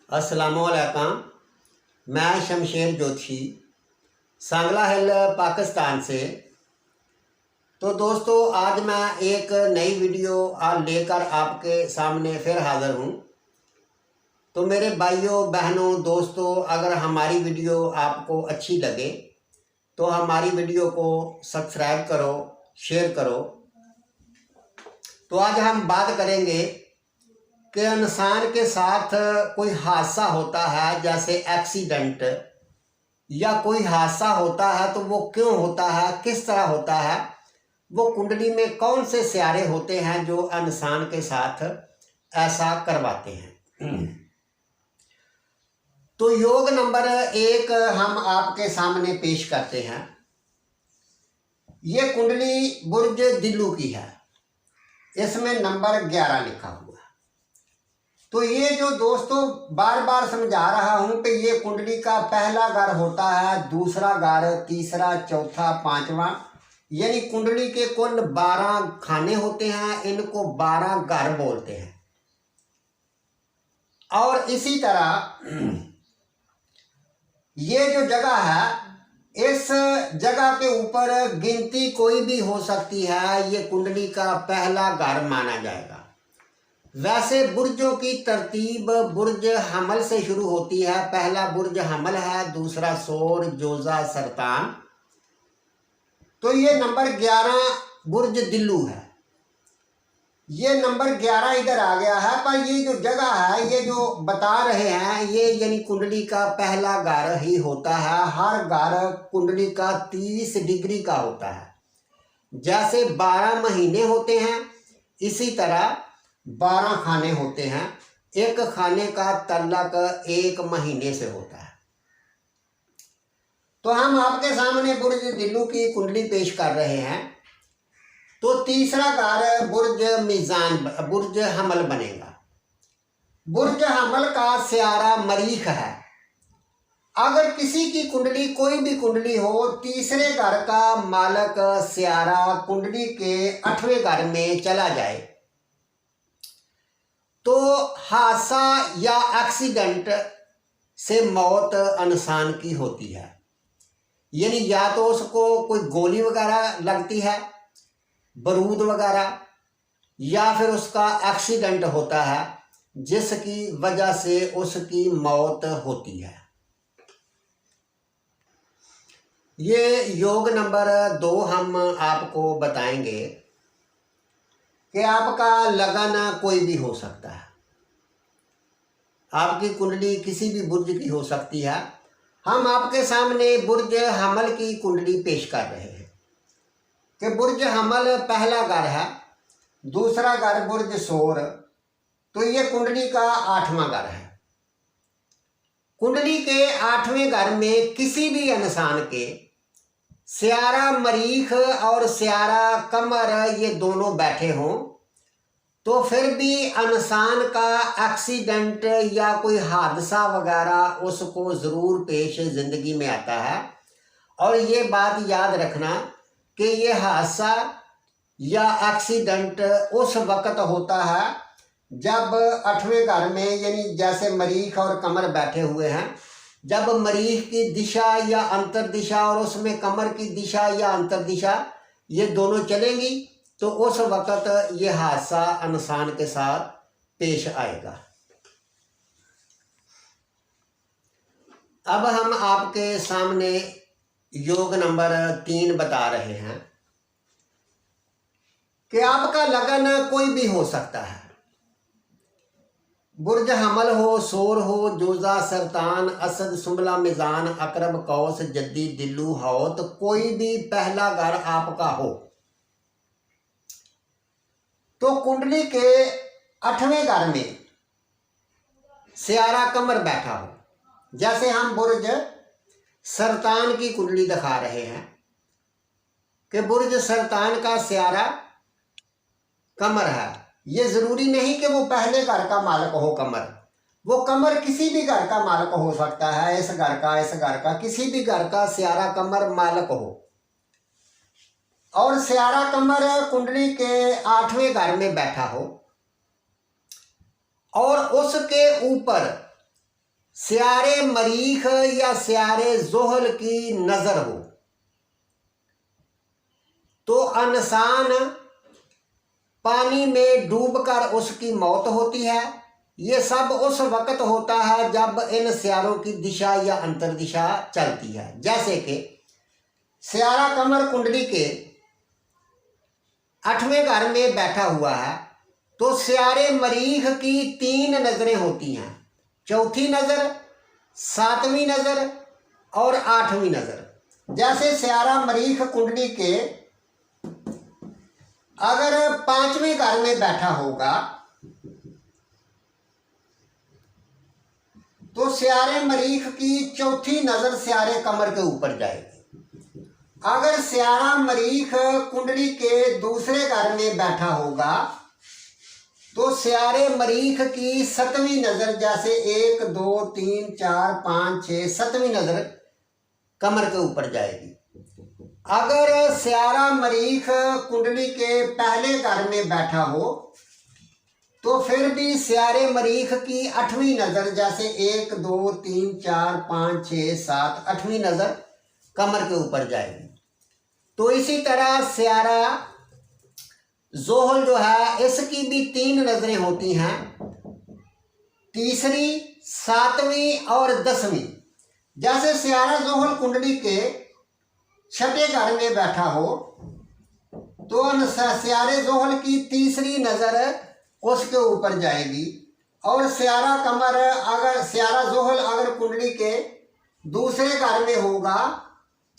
अस्सलामुअलैकुम। मैं शमशेर जोशी सांगला हिल पाकिस्तान से। तो दोस्तों, आज मैं एक नई वीडियो लेकर आपके सामने फिर हाज़िर हूँ। तो मेरे भाइयों बहनों दोस्तों, अगर हमारी वीडियो आपको अच्छी लगे तो हमारी वीडियो को सब्सक्राइब करो, शेयर करो। तो आज हम बात करेंगे कि इंसान के साथ कोई हादसा होता है, जैसे एक्सीडेंट या कोई हादसा होता है तो वो क्यों होता है, किस तरह होता है, वो कुंडली में कौन से सियारे होते हैं जो इंसान के साथ ऐसा करवाते हैं। तो योग नंबर 1 हम आपके सामने पेश करते हैं। ये कुंडली बुर्ज दिल्लू की है, इसमें नंबर 11 लिखा हुआ है। तो ये जो दोस्तों बार बार समझा रहा हूं कि ये कुंडली का पहला घर होता है, दूसरा घर, तीसरा, चौथा, पांचवा, यानी कुंडली के कुल 12 खाने होते हैं। इनको 12 घर बोलते हैं। और इसी तरह ये जो जगह है, इस जगह के ऊपर गिनती कोई भी हो सकती है, ये कुंडली का पहला घर माना जाएगा। वैसे बुर्जों की तरतीब बुर्ज हमल से शुरू होती है। पहला बुर्ज हमल है, दूसरा सोर, जोजा, सरतान। तो ये नंबर 11 बुर्ज दिल्लू है। ये नंबर 11 इधर आ गया है, पर ये जो जगह है, ये जो बता रहे हैं, ये यानी कुंडली का पहला घर ही होता है। हर घर कुंडली का 30 डिग्री का होता है। जैसे 12 महीने होते हैं, इसी तरह 12 खाने होते हैं। एक खाने का तल्लक 1 महीने से होता है। तो हम आपके सामने बुर्ज दिल्लू की कुंडली पेश कर रहे हैं। तो तीसरा घर बुर्ज मीज़ान, बुर्ज हमल बनेगा। बुर्ज हमल का सियारा मरीख है। अगर किसी की कुंडली, कोई भी कुंडली हो, तीसरे घर का मालक सियारा कुंडली के 8वें घर में चला जाए तो हादसा या एक्सीडेंट से मौत इंसान की होती है। यानी या तो उसको कोई गोली वगैरह लगती है, बारूद वगैरह, या फिर उसका एक्सीडेंट होता है जिसकी वजह से उसकी मौत होती है। ये योग नंबर 2 हम आपको बताएंगे कि आपका लगन कोई भी हो सकता है। आपकी कुंडली किसी भी बुर्ज की हो सकती है। हम आपके सामने बुर्ज हमल की कुंडली पेश कर रहे हैं कि बुर्ज हमल पहला घर है, दूसरा घर बुर्ज सोर, तो ये कुंडली का 8वां घर है। कुंडली के 8वें घर में किसी भी इंसान के सियारा मरीख और सियारा कमर ये दोनों बैठे हों तो फिर भी इंसान का एक्सीडेंट या कोई हादसा वगैरह उसको ज़रूर पेश ज़िंदगी में आता है। और ये बात याद रखना कि ये हादसा या एक्सीडेंट उस वक़्त होता है जब 8वें घर में, यानी जैसे मरीख और कमर बैठे हुए हैं, जब मरीख की दिशा या अंतर दिशा और उसमें कमर की दिशा या अंतर दिशा ये दोनों चलेंगी तो उस वक़्त ये हादसा इंसान के साथ पेश आएगा। अब हम आपके सामने योग नंबर 3 बता रहे हैं कि आपका लगन कोई भी हो सकता है। बुर्ज हमल हो, सोर हो, जोजा, सरतान, असद, सुमला, मिजान, अकरब, कौस, जद्दी, दिल्लू, हौत, कोई भी पहला घर आपका हो तो कुंडली के 8वें घर में सियारा कमर बैठा हो। जैसे हम बुर्ज सरतान की कुंडली दिखा रहे हैं कि बुर्ज सरतान का सियारा कमर है। ये ज़रूरी नहीं कि वो पहले घर का मालिक हो कमर, वो कमर किसी भी घर का मालिक हो सकता है। इस घर का, इस घर का, किसी भी घर का सियारा कमर मालिक हो। और सियारा कमर कुंडली के 8वें घर में बैठा हो और उसके ऊपर सियारे मरीख या सियारे जोहल की नजर हो तो इंसान पानी में डूबकर उसकी मौत होती है। ये सब उस वक्त होता है जब इन सियारों की दिशा या अंतर्दिशा चलती है। जैसे कि सियारा कमर कुंडली के 8वें घर में बैठा हुआ है तो सियारे मरीख की 3 नजरें होती हैं, चौथी नजर, 7वीं नजर और 8वीं नजर। जैसे सियारा मरीख कुंडली के अगर 5वें घर में बैठा होगा तो सियारे मरीख की चौथी नजर सियारे कमर के ऊपर जाएगी। अगर सियारा मरीख कुंडली के दूसरे घर में बैठा होगा तो सियारे मरीख की 7वीं नजर, जैसे 1 2 3 4 5 6 7वीं नजर कमर के ऊपर जाएगी। अगर सियारा मरीख कुंडली के पहले घर में बैठा हो तो फिर भी सियारे मरीख की 8वीं नजर, जैसे 1 2 3 4 5 6 7 8वीं नजर कमर के ऊपर जाएगी। तो इसी तरह सियारा जोहल जो है इसकी भी 3 नजरें होती हैं, तीसरी, 7वीं और 10वीं। जैसे सियारा जोहल कुंडली के 6ठे घर में बैठा हो तो सियारे जोहल की तीसरी नजर उसके ऊपर जाएगी। और सियारा कमर अगर सियारा जोहल अगर कुंडली के दूसरे घर में होगा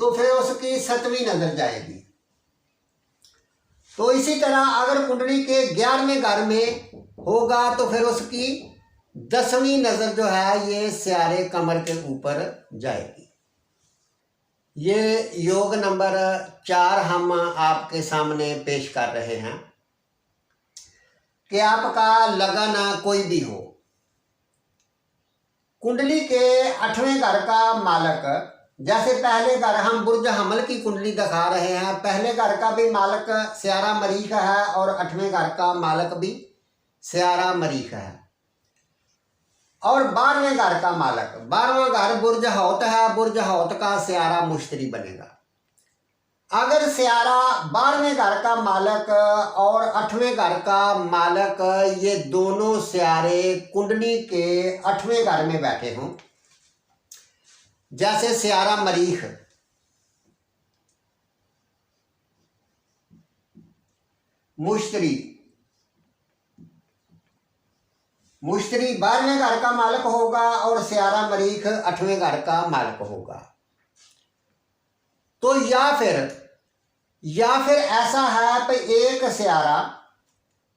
तो फिर उसकी 7वीं नजर जाएगी। तो इसी तरह अगर कुंडली के 11वें घर में होगा तो फिर उसकी 10वीं नजर जो है ये सियारे कमर के ऊपर जाएगी। ये योग नंबर 4 हम आपके सामने पेश कर रहे हैं कि आपका लगन कोई भी हो, कुंडली के 8वें घर का मालक, जैसे पहले घर हम बुर्ज हमल की कुंडली दिखा रहे हैं, पहले घर का भी मालक सियारा मरीख है और 8वें घर का मालक भी सियारा मरीख है। और 12वें घर का मालक, 12वां घर बुर्ज हौत है, बुर्ज हौत का सियारा मुश्तरी बनेगा। अगर सियारा 12वें घर का मालक और 8वें घर का मालक ये दोनों सियारे कुंडली के 8वें घर में बैठे हों, जैसे सियारा मरीख मुश्तरी 12वें घर का मालक होगा और सियारा मरीख 8वें घर का मालक होगा। तो या फिर ऐसा है कि एक सियारा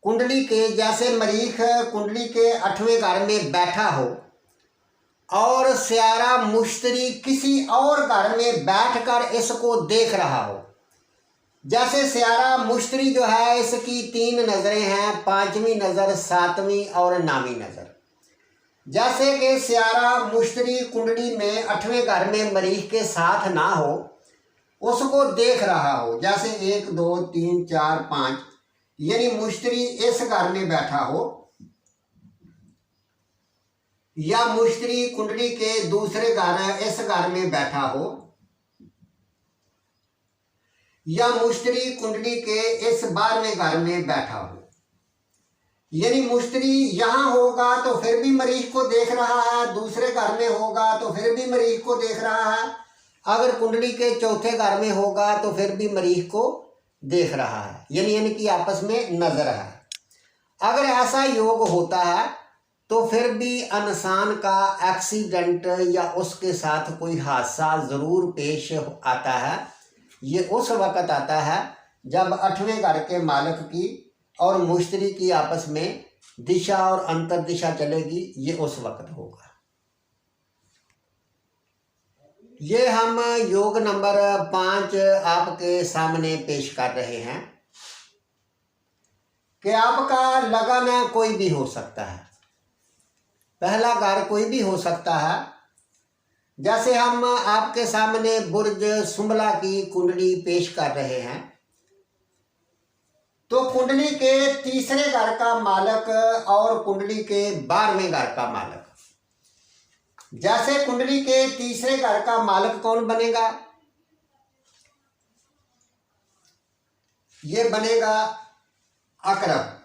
कुंडली के, जैसे मरीख कुंडली के 8वें घर में बैठा हो और सियारा मुश्तरी किसी और घर में बैठकर इसको देख रहा हो। जैसे सियारा मुश्तरी जो है इसकी 3 नजरें हैं, 5वीं नजर, 7वीं और 9वीं नजर। जैसे कि सियारा मुश्तरी कुंडली में 8वें घर में मरीख के साथ ना हो, उसको देख रहा हो, जैसे 1 2 3 4 5, यानी मुश्तरी इस घर में बैठा हो या मुश्तरी कुंडली के दूसरे घर इस घर में बैठा हो या मुश्तरी कुंडली के इस 12वें घर में बैठा हो, यानी मुश्तरी यहां होगा तो फिर भी मरीख को देख रहा है, दूसरे घर में होगा तो फिर भी मरीख को देख रहा है, अगर कुंडली के चौथे घर में होगा तो फिर भी मरीख को देख रहा है, यानी कि आपस में नजर है। अगर ऐसा योग होता है तो फिर भी इंसान का एक्सीडेंट या उसके साथ कोई हादसा ज़रूर पेश आता है। ये उस वक़्त आता है जब 8वें घर के मालिक की और मुश्तरी की आपस में दिशा और अंतर दिशा चलेगी, ये उस वक़्त होगा। ये हम योग नंबर 5 आपके सामने पेश कर रहे हैं कि आपका लगन कोई भी हो सकता है, पहला घर कोई भी हो सकता है। जैसे हम आपके सामने बुर्ज सुंबला की कुंडली पेश कर रहे हैं, तो कुंडली के तीसरे घर का मालक और कुंडली के 12वें घर का मालक, जैसे कुंडली के तीसरे घर का मालिक कौन बनेगा? ये बनेगा अकरब,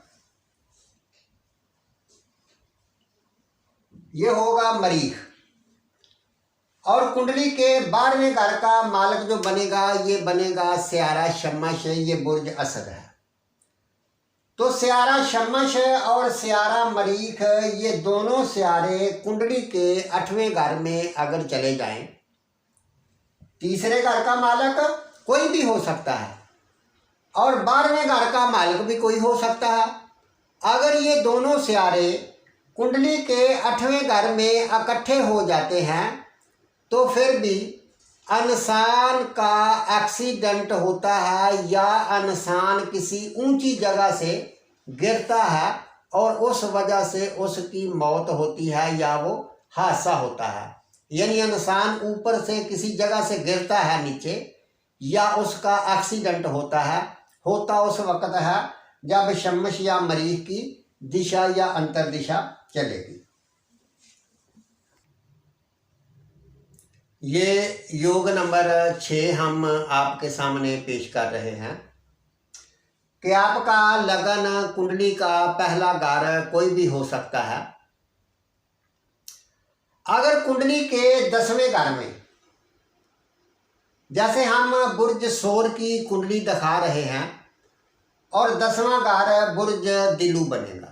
ये होगा मरीख। और कुंडली के 12वें घर का मालिक जो बनेगा ये बनेगा स्यारा शमश, ये बुर्ज असद है। तो स्यारा शमश और स्यारा मरीख ये दोनों स्यारे कुंडली के 8वें घर में अगर चले जाएं, तीसरे घर का मालिक कोई भी हो सकता है और 12वें घर का मालिक भी कोई हो सकता है। अगर ये दोनों स्यारे कुंडली के 8वें घर में इकट्ठे हो जाते हैं तो फिर भी इंसान का एक्सीडेंट होता है या इंसान किसी ऊंची जगह से गिरता है और उस वजह से उसकी मौत होती है या वो हादसा होता है। यानी इंसान ऊपर से किसी जगह से गिरता है नीचे या उसका एक्सीडेंट होता है, होता उस वक्त है जब शमश या मरीख की दिशा या अंतर दिशा चलेगी। ये योग नंबर 6 हम आपके सामने पेश कर रहे हैं कि आपका लगन कुंडली का पहला घर कोई भी हो सकता है। अगर कुंडली के 10वें घर में, जैसे हम बुर्ज सोर की कुंडली दिखा रहे हैं और 10वां घर बुर्ज दिलू बनेगा।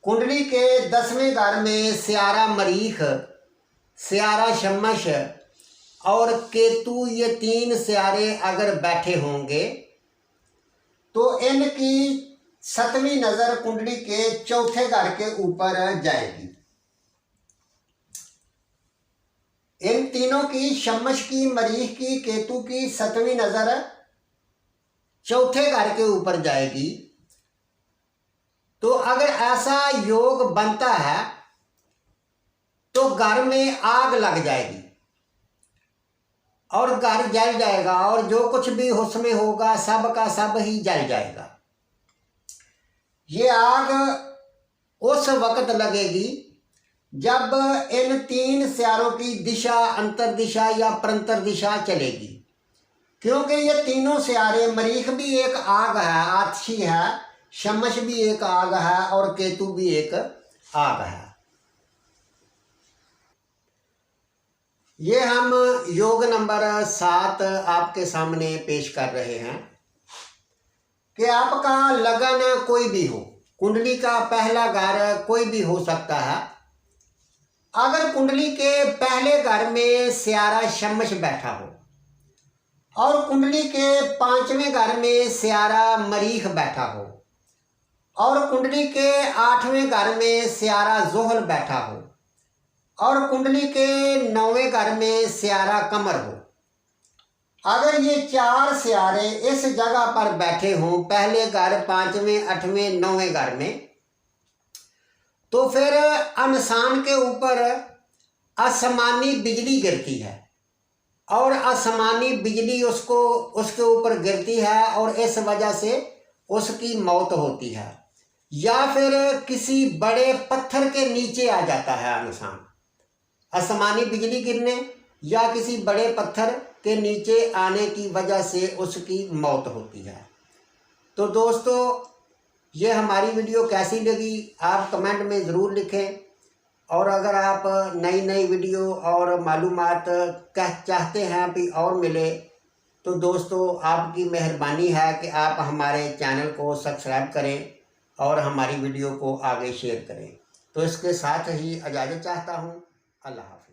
कुंडली के 10वें घर में स्यारा मरीख, स्यारा शमश और केतु ये 3 स्यारे अगर बैठे होंगे तो इनकी 7वीं नज़र कुंडली के 4थे घर के ऊपर जाएगी। इन तीनों की, शमश की, मरीख की, केतु की 7वीं नज़र 4थे घर के ऊपर जाएगी। तो अगर ऐसा योग बनता है तो घर में आग लग जाएगी और घर जल जाएगा और जो कुछ भी उसमें होगा सब का सब ही जल जाएगा। ये आग उस वक्त लगेगी जब इन 3 स्यारों की दिशा, अंतर दिशा या प्रंतर दिशा चलेगी, क्योंकि ये तीनों स्यारे, मरीख भी एक आग है, आतिशी है, शमश भी एक आग है और केतु भी एक आग है। ये हम योग नंबर 7 आपके सामने पेश कर रहे हैं कि आपका लगन कोई भी हो, कुंडली का पहला घर कोई भी हो सकता है। अगर कुंडली के पहले घर में स्यारा शमश बैठा हो और कुंडली के 5वें घर में स्यारा मरीख बैठा हो और कुंडली के 8वें घर में स्यारा जोहल बैठा हो और कुंडली के 9वें घर में स्यारा कमर हो, अगर ये 4 स्यारे इस जगह पर बैठे हों, पहले घर, 5वें, 8वें, 9वें घर में, तो फिर इंसान के ऊपर आसमानी बिजली गिरती है और आसमानी बिजली उसके ऊपर गिरती है और इस वजह से उसकी मौत होती है। या फिर किसी बड़े पत्थर के नीचे आ जाता है इंसान, आसमानी बिजली गिरने या किसी बड़े पत्थर के नीचे आने की वजह से उसकी मौत होती है। तो दोस्तों, ये हमारी वीडियो कैसी लगी आप कमेंट में ज़रूर लिखें और अगर आप नई नई वीडियो और मालूमात चाहते हैं भी और मिले तो दोस्तों आपकी मेहरबानी है कि आप हमारे चैनल को सब्सक्राइब करें और हमारी वीडियो को आगे शेयर करें। तो इसके साथ ही इजाज़त चाहता हूँ। अल्लाह हाफ़िज़।